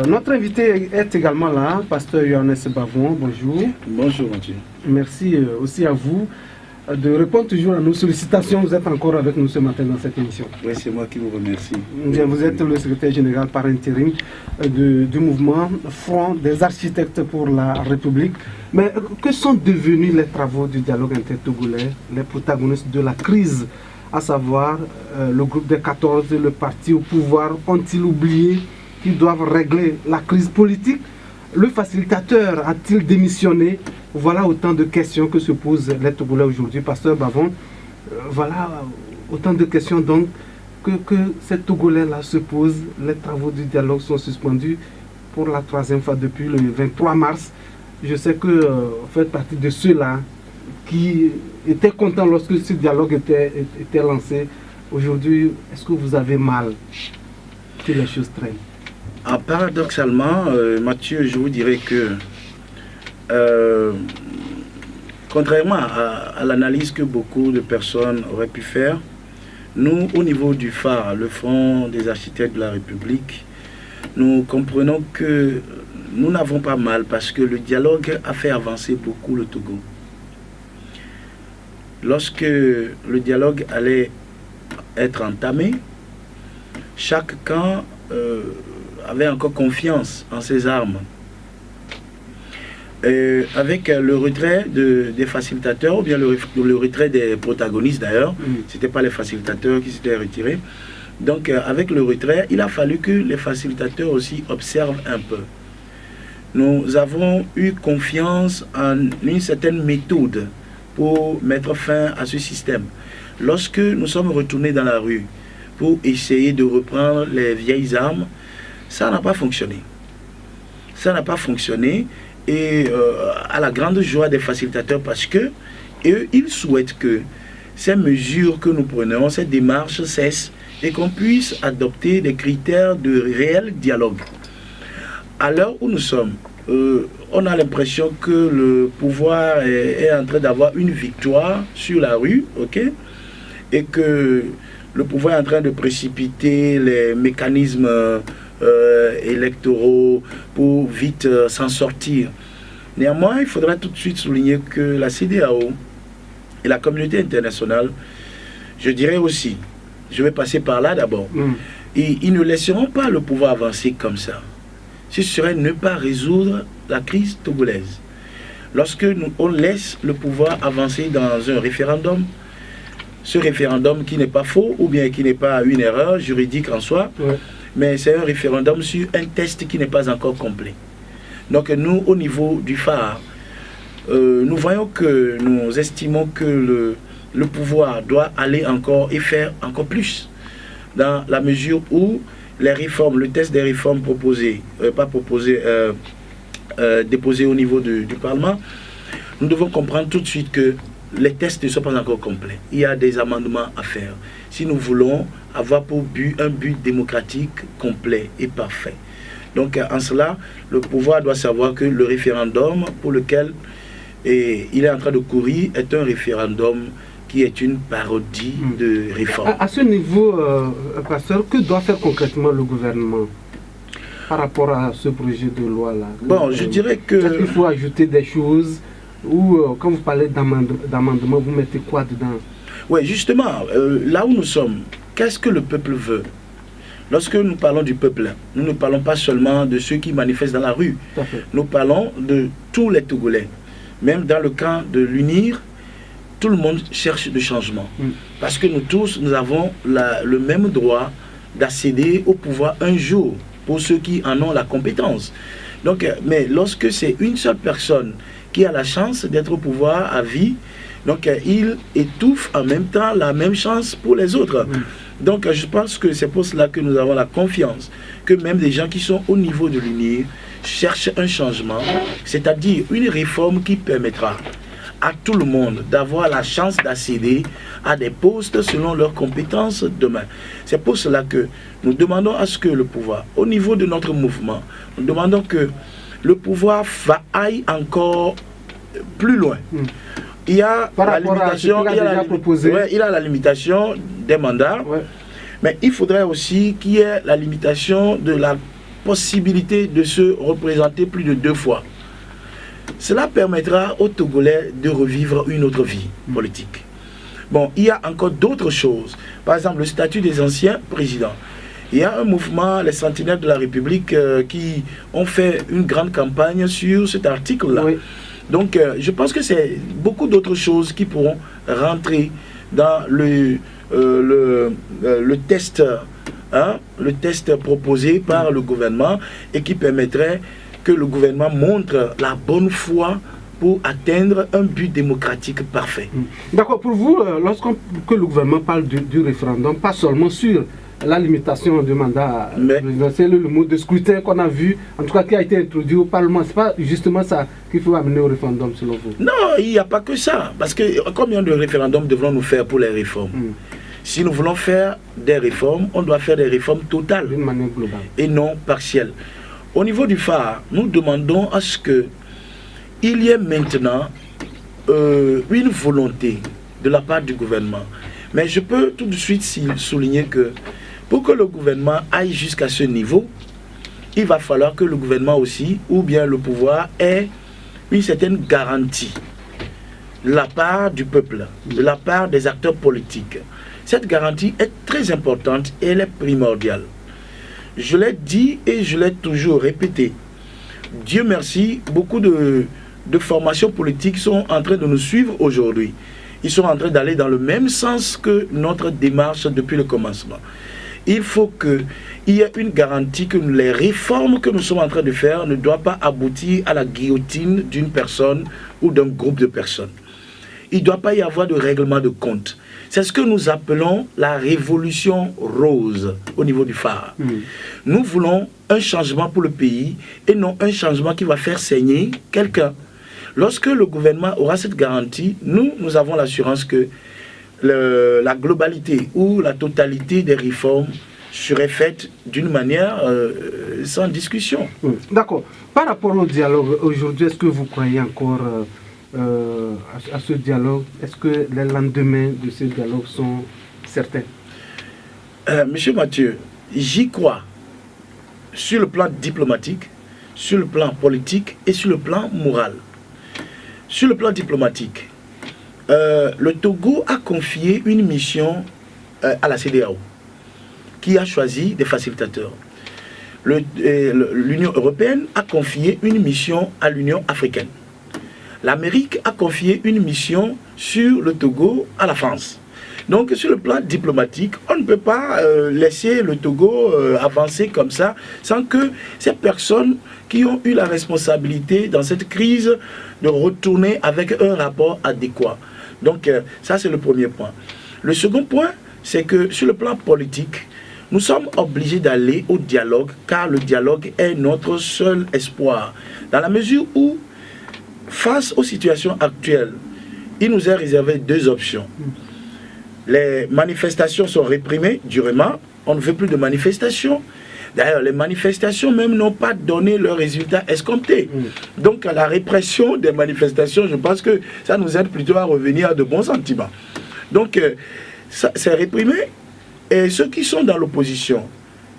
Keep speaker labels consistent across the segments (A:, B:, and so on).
A: Notre invité est également là, pasteur Johannes Bavon. Bonjour.
B: Bonjour Mathieu.
A: Merci aussi à vous de répondre toujours à nos sollicitations. Vous êtes encore avec nous ce matin dans cette émission.
B: Oui, c'est moi qui vous remercie.
A: Bien, vous êtes le secrétaire général par intérim du mouvement Front des architectes pour la République. Mais que sont devenus les travaux du dialogue intertogolais, les protagonistes de la crise, à savoir le groupe des 14, le parti au pouvoir, ont-ils oublié qu'ils doivent régler la crise politique? Le facilitateur a-t-il démissionné? Voilà autant de questions que se posent les Togolais aujourd'hui. Pasteur Bavon, voilà autant de questions donc que ces Togolais-là se posent. Les travaux du dialogue sont suspendus pour la 3e fois depuis le 23 mars. Je sais que vous faites partie de ceux-là qui étaient contents lorsque ce dialogue était lancé. Aujourd'hui, est-ce que vous avez mal que les choses traînent?
B: Paradoxalement, Mathieu, je vous dirais que contrairement à l'analyse que beaucoup de personnes auraient pu faire, nous, au niveau du phare, le Front des architectes de la République, nous comprenons que nous n'avons pas mal parce que le dialogue a fait avancer beaucoup le Togo. Lorsque le dialogue allait être entamé, chaque camp avait encore confiance en ses armes. Avec le retrait des facilitateurs, ou bien le retrait des protagonistes d'ailleurs, ce n'était pas les facilitateurs qui s'étaient retirés. Donc avec le retrait, il a fallu que les facilitateurs aussi observent un peu. Nous avons eu confiance en une certaine méthode pour mettre fin à ce système. Lorsque nous sommes retournés dans la rue pour essayer de reprendre les vieilles armes, ça n'a pas fonctionné. Ça n'a pas fonctionné et à la grande joie des facilitateurs parce que eux, ils souhaitent que ces mesures que nous prenons, ces démarches cessent et qu'on puisse adopter des critères de réel dialogue. À l'heure où nous sommes, on a l'impression que le pouvoir est en train d'avoir une victoire sur la rue, ok, et que le pouvoir est en train de précipiter les mécanismes électoraux pour vite s'en sortir. Néanmoins, il faudra tout de suite souligner que la CEDEAO et la communauté internationale, je dirais aussi, je vais passer par là d'abord, ils ne laisseront pas le pouvoir avancer comme ça. Ce serait ne pas résoudre la crise togolaise. Lorsque on laisse le pouvoir avancer dans un référendum, ce référendum qui n'est pas faux ou bien qui n'est pas une erreur juridique en soi, mais c'est un référendum sur un test qui n'est pas encore complet. Donc nous, au niveau du phare, nous voyons que nous estimons que le pouvoir doit aller encore et faire encore plus, dans la mesure où les réformes, le test des réformes proposées, déposées au niveau du Parlement, nous devons comprendre tout de suite que les tests ne sont pas encore complets. Il y a des amendements à faire. Si nous voulons avoir pour but un but démocratique complet et parfait. Donc en cela, le pouvoir doit savoir que le référendum pour lequel il est en train de courir est un référendum qui est une parodie de réforme.
A: À ce niveau, pasteur, que doit faire concrètement le gouvernement par rapport à ce projet de loi-là?
B: Bon, je dirais que...
A: Il faut ajouter des choses ou quand vous parlez d'amendement, vous mettez quoi dedans?
B: Oui, justement, là où nous sommes, qu'est-ce que le peuple veut? Lorsque nous parlons du peuple, nous ne parlons pas seulement de ceux qui manifestent dans la rue. Nous parlons de tous les Togolais. Même dans le camp de l'UNIR, tout le monde cherche le changement. Parce que nous tous, nous avons le même droit d'accéder au pouvoir un jour, pour ceux qui en ont la compétence. Donc, mais lorsque c'est une seule personne qui a la chance d'être au pouvoir à vie, donc il étouffe en même temps la même chance pour les autres. Donc je pense que c'est pour cela que nous avons la confiance que même des gens qui sont au niveau de l'UNIR cherchent un changement, c'est-à-dire une réforme qui permettra à tout le monde d'avoir la chance d'accéder à des postes selon leurs compétences demain. C'est pour cela que nous demandons à ce que le pouvoir, au niveau de notre mouvement, nous demandons que le pouvoir aille encore plus loin. Il y a la limitation, il a la limitation des mandats, mais il faudrait aussi qu'il y ait la limitation de la possibilité de se représenter plus de 2 fois. Cela permettra aux Togolais de revivre une autre vie politique. Bon, il y a encore d'autres choses. Par exemple, le statut des anciens présidents. Il y a un mouvement, les Sentinelles de la République, qui ont fait une grande campagne sur cet article-là. Oui. Donc, je pense que c'est beaucoup d'autres choses qui pourront rentrer dans le test, hein, le test proposé par le gouvernement et qui permettrait que le gouvernement montre la bonne foi pour atteindre un but démocratique parfait.
A: D'accord. Pour vous, que le gouvernement parle du référendum, pas seulement sur la limitation du mandat présidentiel, le mode de scrutin qu'on a vu, en tout cas qui a été introduit au Parlement, c'est pas justement ça qu'il faut amener au référendum selon vous?
B: Non, il n'y a pas que ça. Parce que combien de référendums devrons-nous faire pour les réformes? Si nous voulons faire des réformes, on doit faire des réformes totales
A: d'une manière globale
B: et non partielles. Au niveau du phare, nous demandons à ce que il y ait maintenant une volonté de la part du gouvernement. Mais je peux tout de suite souligner que pour que le gouvernement aille jusqu'à ce niveau, il va falloir que le gouvernement aussi, ou bien le pouvoir, ait une certaine garantie de la part du peuple, de la part des acteurs politiques. Cette garantie est très importante et elle est primordiale. Je l'ai dit et je l'ai toujours répété. Dieu merci, beaucoup de formations politiques sont en train de nous suivre aujourd'hui. Ils sont en train d'aller dans le même sens que notre démarche depuis le commencement. Il faut qu'il y ait une garantie que les réformes que nous sommes en train de faire ne doivent pas aboutir à la guillotine d'une personne ou d'un groupe de personnes. Il ne doit pas y avoir de règlement de compte. C'est ce que nous appelons la révolution rose au niveau du phare. Nous voulons un changement pour le pays et non un changement qui va faire saigner quelqu'un. Lorsque le gouvernement aura cette garantie, nous avons l'assurance que la globalité ou la totalité des réformes serait faite d'une manière sans discussion.
A: D'accord. Par rapport au dialogue, aujourd'hui, est-ce que vous croyez encore à ce dialogue? Est-ce que les lendemains de ce dialogue sont certains?
B: Monsieur Mathieu, j'y crois sur le plan diplomatique, sur le plan politique et sur le plan moral. Sur le plan diplomatique, le Togo a confié une mission à la CEDEAO, qui a choisi des facilitateurs. L'Union européenne a confié une mission à l'Union africaine. L'Amérique a confié une mission sur le Togo à la France. Donc sur le plan diplomatique, on ne peut pas laisser le Togo avancer comme ça sans que ces personnes qui ont eu la responsabilité dans cette crise de retourner avec un rapport adéquat. Donc ça c'est le premier point. Le second point, c'est que sur le plan politique, nous sommes obligés d'aller au dialogue car le dialogue est notre seul espoir. Dans la mesure où, face aux situations actuelles, il nous est réservé 2 options. Les manifestations sont réprimées durement, on ne veut plus de manifestations. D'ailleurs, les manifestations même n'ont pas donné le résultat escompté. Donc, à la répression des manifestations, je pense que ça nous aide plutôt à revenir à de bons sentiments. Donc, c'est réprimé. Et ceux qui sont dans l'opposition,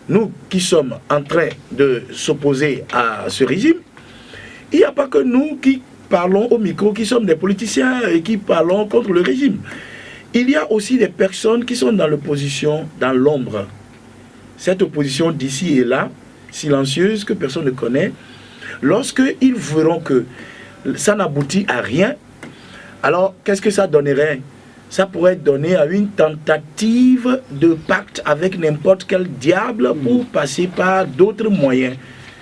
B: nous qui sommes en train de s'opposer à ce régime, il n'y a pas que nous qui parlons au micro, qui sommes des politiciens et qui parlons contre le régime. Il y a aussi des personnes qui sont dans l'opposition, dans l'ombre. Cette opposition d'ici et là, silencieuse, que personne ne connaît, lorsqu'ils verront que ça n'aboutit à rien, alors qu'est-ce que ça donnerait? Ça pourrait donner à une tentative de pacte avec n'importe quel diable pour passer par d'autres moyens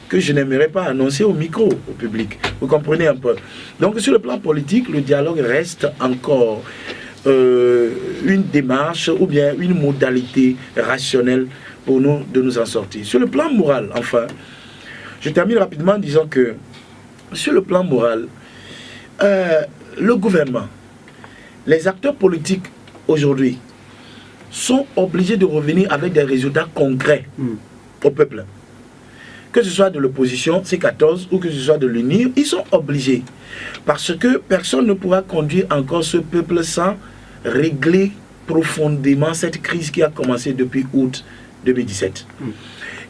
B: que je n'aimerais pas annoncer au micro, au public. Vous comprenez un peu? Donc sur le plan politique, le dialogue reste encore une démarche ou bien une modalité rationnelle pour nous de nous en sortir. Sur le plan moral, enfin, je termine rapidement en disant que sur le plan moral, le gouvernement, les acteurs politiques aujourd'hui sont obligés de revenir avec des résultats concrets au peuple. Que ce soit de l'opposition, C14, ou que ce soit de l'UNIR, ils sont obligés. Parce que personne ne pourra conduire encore ce peuple sans régler profondément cette crise qui a commencé depuis août 2017.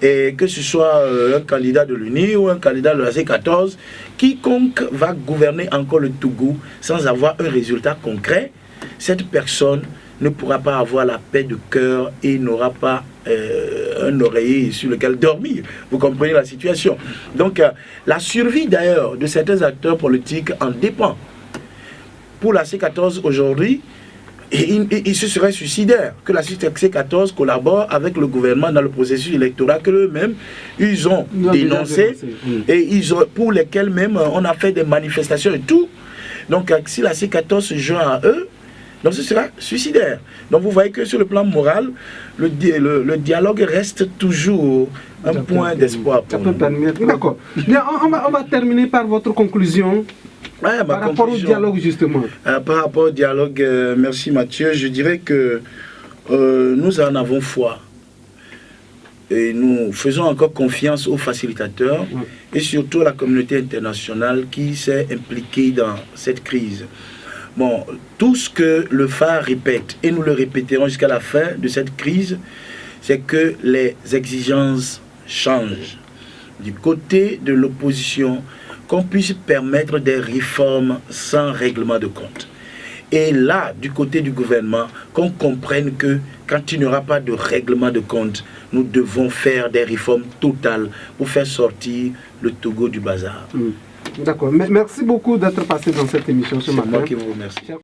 B: et que ce soit un candidat de l'UNI ou un candidat de la C14, quiconque va gouverner encore le Togo sans avoir un résultat concret, cette personne ne pourra pas avoir la paix de cœur et n'aura pas un oreiller sur lequel dormir. Vous comprenez la situation. Donc la survie d'ailleurs de certains acteurs politiques en dépend. Pour la C14 aujourd'hui, il se serait suicidaire que la C14 collabore avec le gouvernement dans le processus électoral que eux-mêmes ils ont dénoncé et pour lesquels même on a fait des manifestations et tout. Donc si la C14 se joint à eux, donc ce sera suicidaire. Donc vous voyez que sur le plan moral, le dialogue reste toujours un point d'espoir.
A: D'accord. On va terminer par votre conclusion.
B: Ouais,
A: par rapport au dialogue justement.
B: Par rapport au dialogue, merci Mathieu, je dirais que nous en avons foi. Et nous faisons encore confiance aux facilitateurs et surtout à la communauté internationale qui s'est impliquée dans cette crise. Bon, tout ce que le phare répète, et nous le répéterons jusqu'à la fin de cette crise, c'est que les exigences changent. Du côté de l'opposition, qu'on puisse permettre des réformes sans règlement de compte. Et là, du côté du gouvernement, qu'on comprenne que quand il n'y aura pas de règlement de compte, nous devons faire des réformes totales pour faire sortir le Togo du bazar.
A: D'accord. Merci beaucoup d'être passé dans cette émission ce matin.
B: C'est moi qui vous remercie.